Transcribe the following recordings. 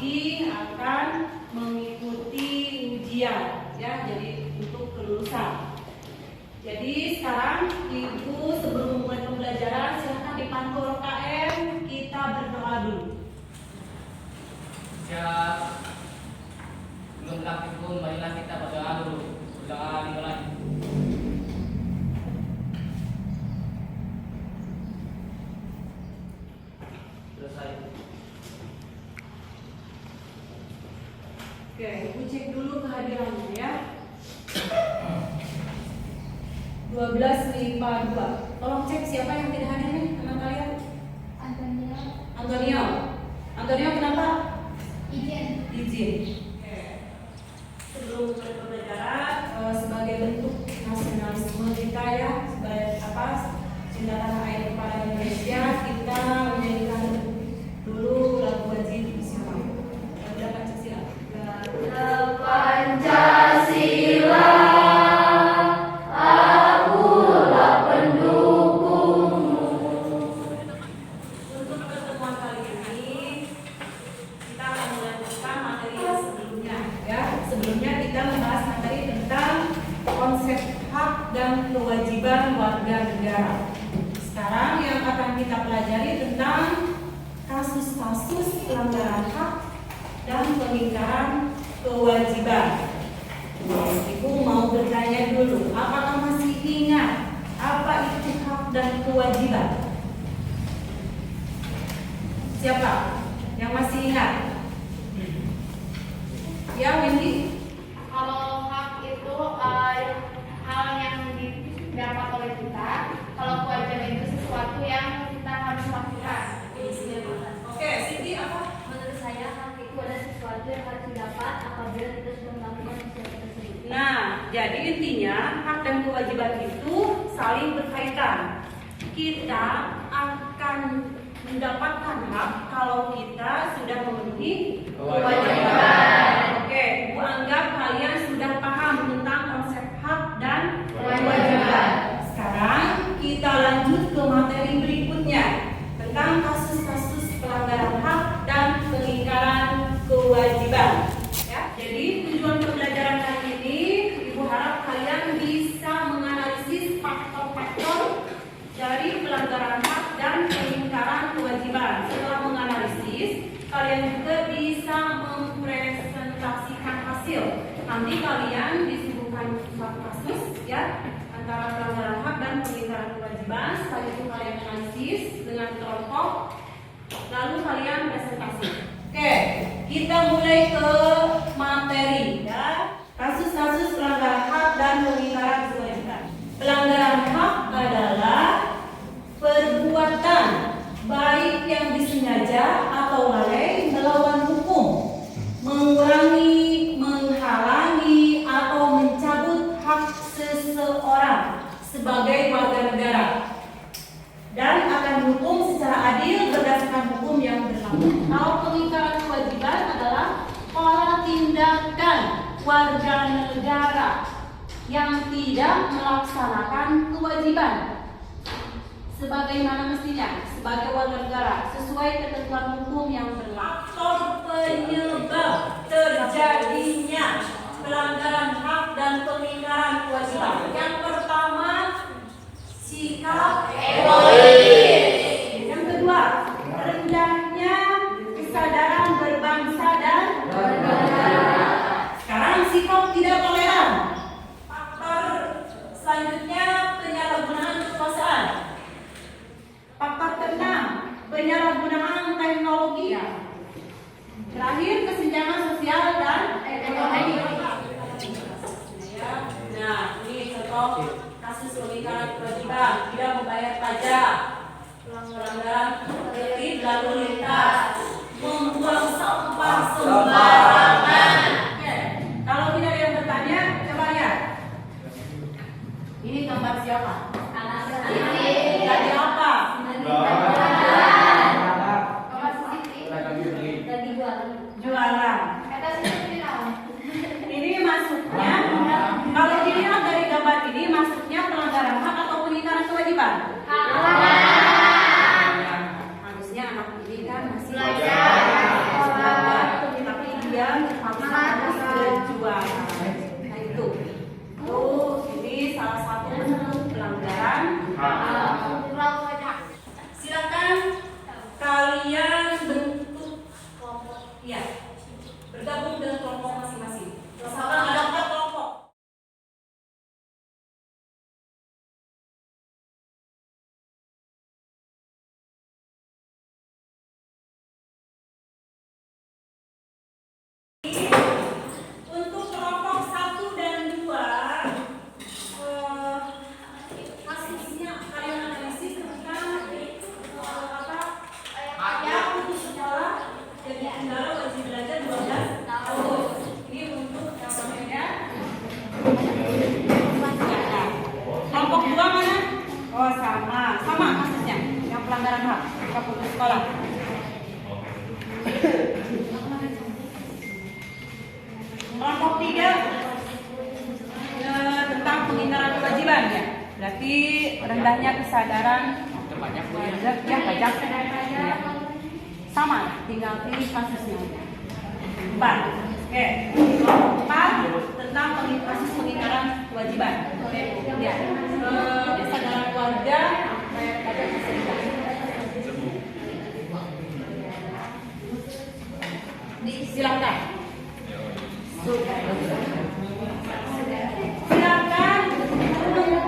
nanti akan mengikuti ujian ya, jadi untuk kelulusan. Jadi sekarang Ibu sebelum mulai pembelajaran silahkan dipantau KM, kita berdoa dulu. Ya, belum praktik pun marilah kita berdoa dulu. Berdoa dimulai. Selesai. Oke, Ibu cek dulu kehadirannya ya. 12.52. Tolong cek siapa yang tidak hadir nih teman kalian. Antonio kenapa? Izin. Oke. Sebelum mulai pembelajaran, sebagai bentuk nasionalisme kita ya, sebagai apa? Cinta tanah air kepada Indonesia, kita menyanyikan dulu lagu wajib nasional. Lagu Pancasila. Pancasila. Dan kewajiban warga negara. Sekarang yang akan kita pelajari tentang kasus-kasus pelanggaran hak dan pengingkaran kewajiban. Ibu mau bertanya dulu, apakah masih ingat apa itu hak dan kewajiban? Siapa yang masih ingat? Ya, Windy? Kalau hak itu hal yang didapat oleh kita. Kalau kewajiban itu sesuatu yang kita harus lakukan. Oke, Siti apa? Menurut saya hak itu adalah sesuatu yang harus didapat apabila kita sudah melakukan sesuatu tersebut. Nah, jadi intinya hak dan kewajiban itu saling berkaitan. Kita akan mendapatkan hak kalau kita sudah memenuhi kewajiban. Oke, Ibu anggap kalian sudah paham tentang konsep hak dan kewajiban. Sekarang kita lanjut ke materi berikutnya tentang kasus-kasus pelanggaran hak dan pengingkaran kewajiban. Ya, jadi tujuan pembelajaran kali ini, Ibu harap kalian bisa menganalisis faktor-faktor dari pelanggaran hak dan pengingkaran kewajiban. Setelah menganalisis, kalian juga bisa mempresentasikan hasil. Nanti kalian disuguhkan suatu kasus ya antara pelanggaran hak dan pengingkaran kewajiban. Setelah itu kalian analisis dengan kelompok, lalu kalian presentasi. Oke, kita mulai ke materi ya. Kasus-kasus pelanggaran hak dan pengingkaran kewajiban. Pelanggaran hak adalah perbuatan baik yang disengaja atau lalai melawan hukum, mengurangi, menghalangi atau mencabut hak seseorang sebagai warga negara dan akan dihukum secara adil berdasarkan hukum yang berlaku. Kalau pengingkaran kewajiban adalah pola tindakan warga negara yang tidak melaksanakan kewajiban sebagaimana mestinya sebagai warga negara sesuai ketentuan hukum yang berlaku. Faktor penyebab terjadinya pelanggaran hak dan pengingkaran kewajiban. Yang pertama, sikap egois. Yang kedua, rendahnya kesadaran berbangsa dan bernegara. Sekarang sikap tidak toleran. Faktor selanjutnya, penyalahgunaan kekuasaan. Faktor keenam, penyalahgunaan teknologi. Terakhir, kesenjangan sosial dan ekonomi. Nah, ini contoh kasus pengingkaran kewajiban, tidak membayar pajak, pelanggaran tertib lalu lintas, membuang sampah sembarangan. Oke, kalau tidak ada yang bertanya, coba lihat. Ini gambar siapa? Tadi apa? Jualan. Ini masuknya, kalau dilihat dari gambar ini, masuknya pelanggaran hak atau pengingkaran kewajiban? Harusnya anak ini kan masih belajar. pelanggaran HAM kita putus sekolah. Kelompok 3 tentang pengingkaran kewajiban ya. Berarti rendahnya kesadaran pajak ya pajak ya. Sama, tinggal pilih kasusnya. 4. Oke, kelompok 4 tentang kasus pengingkaran kewajiban. Oke, ya. Kesadaran keluarga pajak fasilitas. Silakan. Silakan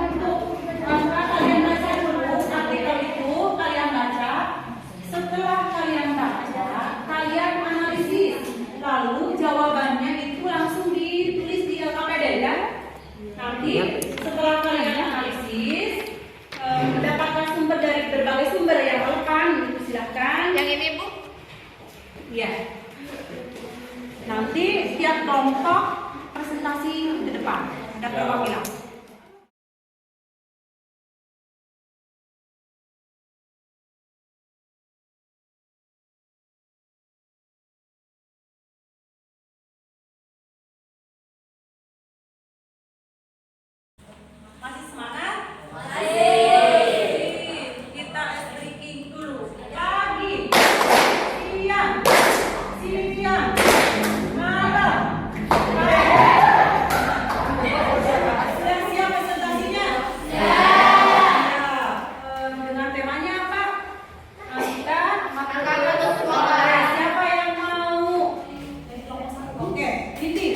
untuk kalian baca dulu artikel itu, kalian baca. Setelah kalian baca, kalian analisis. Lalu jawabannya itu langsung ditulis di LKPD ya. Nanti setelah kalian analisis, mendapatkan sumber dari berbagai sumber yang relevan, gitu silakan. Yang ini Bu? Iya. Nanti setiap kelompok presentasi di depan ada perwakilan. Masih semangat? Masih. Kita stretching dulu. Pagi, siang, malam. Sudah siap presentasinya? Siap. Dengan temanya apa? Kita makan untuk sekolah. Siapa yang mau? Oke, Titi.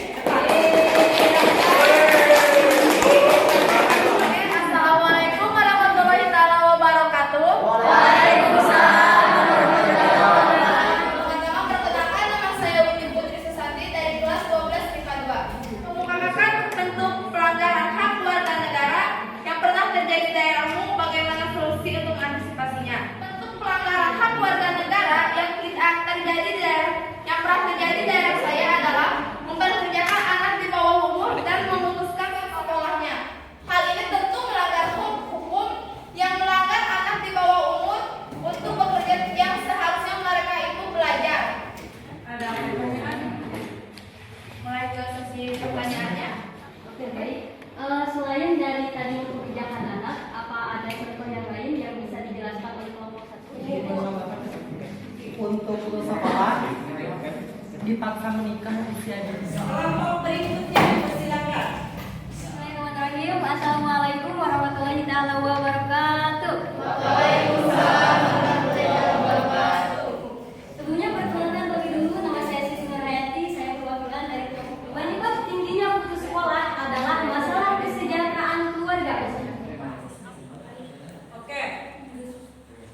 Assalamualaikum warahmatullahi wabarakatuh. Pertama perkenalkan, nama saya Winnie Putri Susanti dari kelas 12 MIPA 2. Mengemukakan bentuk pelanggaran hak warga negara yang pernah terjadi di daerahmu, bagaimana solusi untuk antisipasinya. Bentuk pelanggaran hak warga negara yang pernah terjadi di daerah saya adalah memberkerjakan anak di bawah umur dan memutuskan ke sekolahnya. Hal ini tentu melanggar hukum yang melanggar anak di bawah umur untuk bekerja yang seharusnya mereka itu belajar. Ada pertanyaan? Mulai ke sesi pertanyaannya. Oke, baik. Selain dari tadi mempekerjakan anak, apa ada contoh yang lain yang bisa dijelaskan oleh kelompok 1? Untuk sekolah dipaksa menikah usia dini. Kelompok berikutnya, silakan. Bismillahirrahmanirrahim. Assalamualaikum warahmatullahi wabarakatuh. Sebelumnya perkenalkan terlebih dulu, nama saya Siti Nurhayati. Saya perwakilan dari kelompok 5. Penyebab tingginya putus sekolah adalah masalah kesejahteraan keluarga. Oke.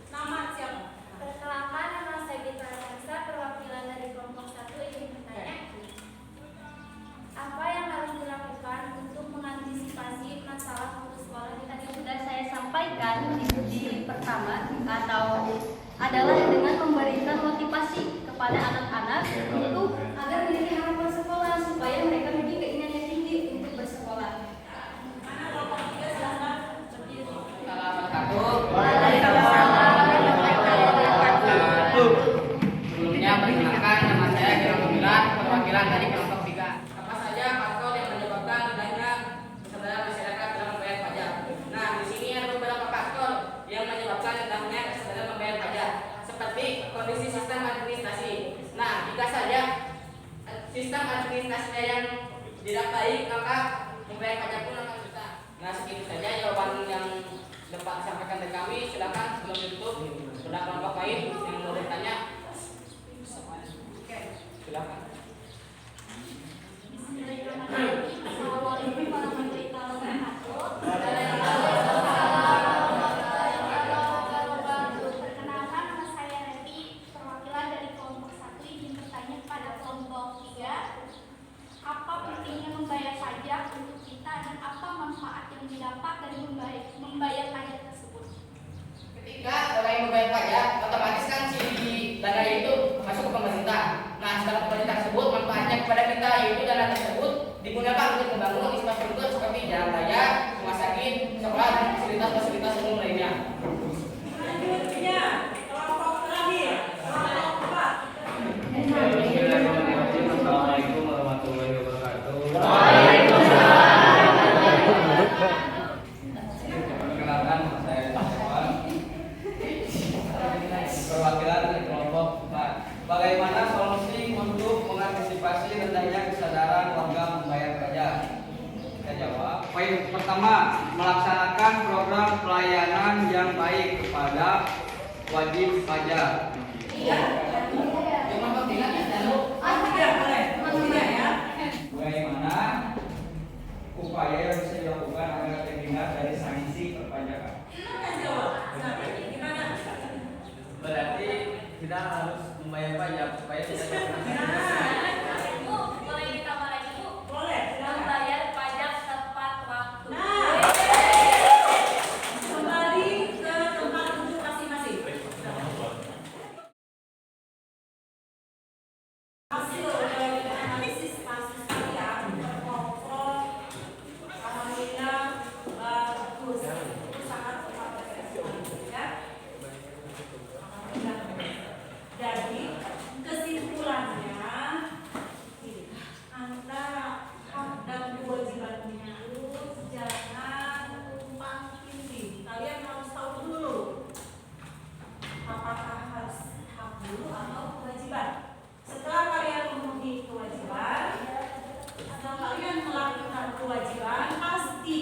Nama siapa? Perkenalkan, nama saya Gita Aryansa, perwakilan dari kelompok 1. Ingin bertanya, apa yang harus dilakukan untuk mengantisipasi masalah putus sekolah di Tadi sudah saya sampaikan di pertama atau adalah dengan memberikan motivasi kepada anak-anak untuk agar memiliki harapan sekolah supaya mereka memiliki keinginan yang tinggi untuk bersekolah. Mana kelompok 3 silakan. Sebelumnya perkenalkan, nama saya Gilang Gumilar, perwakilan dari kelompok 3. Apa saja faktor yang menyebabkan rendahnya kesadaran masyarakat dalam membayar pajak? Nah, di sini ada beberapa faktor yang menyebabkan rendahnya kesadaran membayar pajak, seperti kondisi sistem administrasi. Nah, jika saja sistem administrasinya yang tidak baik, maka membayar pajak pun akan susah. Nah, segitu saja jawaban yang dapat disampaikan dari kami. Silakan sebelum ditutup, sudah kelompok lain yang mau bertanya. Silakan. Assalamualaikum warahmatullahi wabarakatuh. Perkenalkan, nama saya Reti, perwakilan dari kelompok 1. Ingin bertanya kepada kelompok 3, apa pentingnya membayar pajak untuk kita dan apa manfaat yang didapat dari membayar pajak tersebut? Ketika orang yang membayar pajak, otomatis kan si dana itu masuk ke pemerintah. Nah, setelah pemerintah tersebut, manfaatnya kepada kita yaitu dana tersebut digunakan untuk membangun infrastruktur seperti jalan raya, rumah sakit, sekolah, dan fasilitas-fasilitas umum lainnya. Selanjutnya, perwakilan dari kelompok 4. Bagaimana solusi untuk mengantisipasi rendahnya kesadaran warga membayar pajak? Kita jawab. Poin pertama, melaksanakan program pelayanan yang baik kepada wajib pajak. Kelompok 3 ya, lalu Tidak boleh. Tidak ya. Bagaimana upaya yang bisa dilakukan agar terhindar dari sanksi perpajakan? Silakan jawab. Gimana? Berarti kita harus membayar pajak supaya tidak terkena sanksi. Bu, boleh ditambah lagi Bu? Boleh. Silakan. Membayar pajak tepat waktu. Nah, kembali ke tempat duduk masing-masing. Hasil dari analisis kasus kalian terpokok, alhamdulillah bagus, itu sangat berhasil ya. Alhamdulillah. Jadi kesimpulannya antara hak dan kewajibannya itu jangan tumpang tindih. Kalian harus tahu dulu apakah harus hak dulu atau kewajiban. Setelah kalian memenuhi kewajiban atau kalian melakukan kewajiban, pasti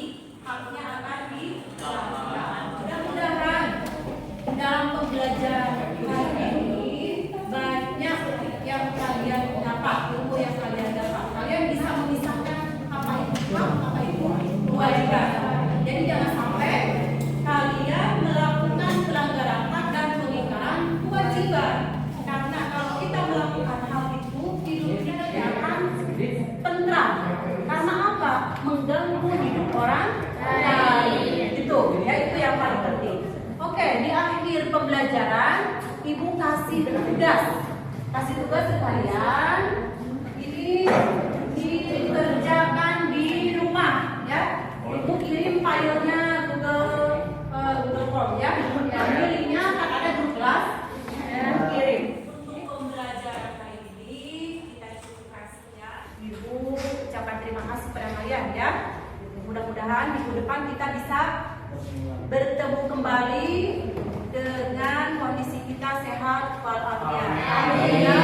haknya akan dilakukan. Mudah-mudahan dalam pembelajaran hari ini banyak yang kalian dapat, ilmu yang kalian dapat. Kalian bisa memisahkan apa itu hak, apa itu kewajiban. Jadi jangan sampai kalian melakukan pelanggaran hak dan pengingkaran kewajiban. Karena kalau kita melakukan hal itu, hidup kita tidak akan tentram. Karena apa? Mengganggu hidup orang lain. Itu yang paling penting. Oke, di akhir pembelajaran, Ibu kasih tugas ke kalian. Ini dikerjakan di rumah, ya. Ibu kirim filenya Google Form, ya. Dan linknya akan ada grup kelas. Kirim. Untuk pembelajaran kali ini kita cukupkan sekian. Ibu ucapkan terima kasih pada kalian, ya. Mudah-mudahan minggu depan kita bisa bertemu kembali dengan kondisi kita sehat walafiat. Amin.